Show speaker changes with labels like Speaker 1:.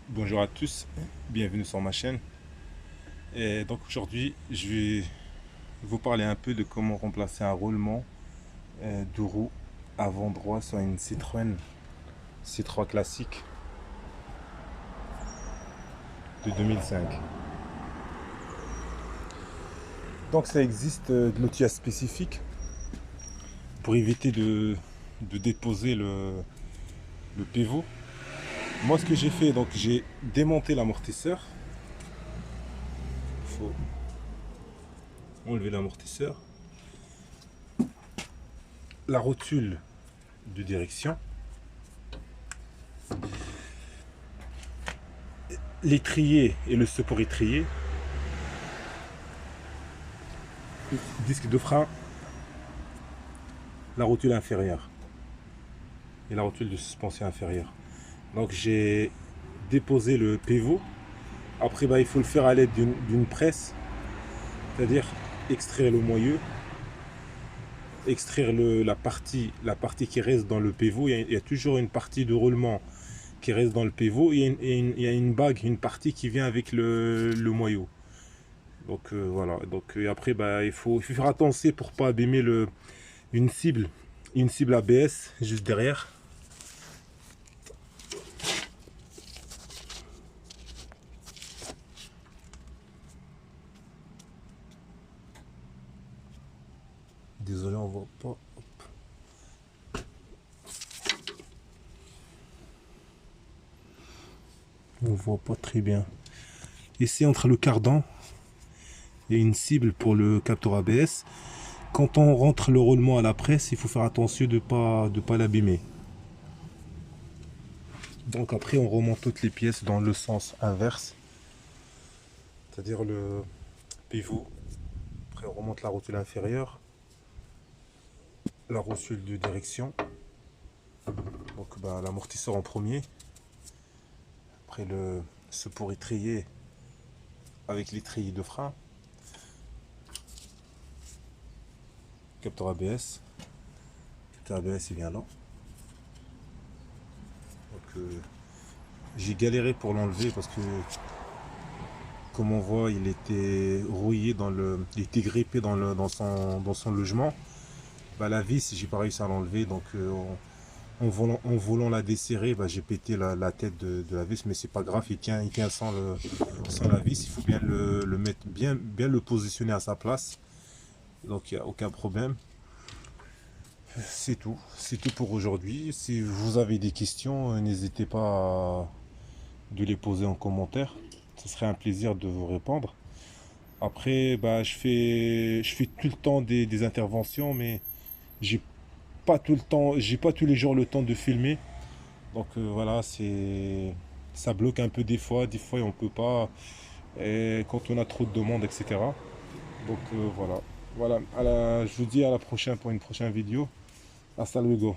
Speaker 1: Bonjour à tous, bienvenue sur ma chaîne. Et donc aujourd'hui, je vais vous parler un peu de comment remplacer un roulement de roue avant droit sur une Citroën C3 classique de 2005. Donc ça existe de l'outil spécifique pour éviter de déposer le pivot. Moi ce que j'ai fait, donc j'ai démonté l'amortisseur. Il faut enlever l'amortisseur. La rotule de direction. L'étrier et le support étrier, disque de frein, la rotule inférieure et la rotule de suspension inférieure. Donc j'ai déposé le pivot. Après il faut le faire à l'aide d'une presse, c'est-à-dire extraire le moyeu, extraire la partie qui reste dans le pivot. Il y a toujours une partie de roulement qui reste dans le pivot, et il y a une bague, une partie qui vient avec le moyeu. Donc voilà, donc et après il faut faire attention pour pas abîmer une cible ABS juste derrière. Désolé, on voit pas. On voit pas très bien. Ici entre le cardan et une cible pour le capteur ABS. Quand on rentre le roulement à la presse, il faut faire attention de pas l'abîmer. Donc après on remonte toutes les pièces dans le sens inverse, c'est-à-dire le pivot. Après on remonte la rotule inférieure, la rotule de direction, donc l'amortisseur en premier, après le support étrier avec l'étrier de frein, capteur ABS. Capteur ABS il vient là. Donc j'ai galéré pour l'enlever parce que comme on voit il était rouillé il était grippé dans son logement. La vis j'ai pas réussi à l'enlever, donc en voulant la desserrer, j'ai pété la tête de la vis, mais c'est pas grave, il tient sans la vis. Il faut bien le mettre, bien le positionner à sa place, donc il n'y a aucun problème. C'est tout pour aujourd'hui. Si vous avez des questions, n'hésitez pas de les poser en commentaire, ce serait un plaisir de vous répondre. Après je fais tout le temps des interventions, mais j'ai pas tout le temps, j'ai pas tous les jours le temps de filmer. Donc voilà, ça bloque un peu des fois on peut pas, et quand on a trop de demandes, etc. Donc voilà. Je vous dis à la prochaine pour une prochaine vidéo. Hasta luego.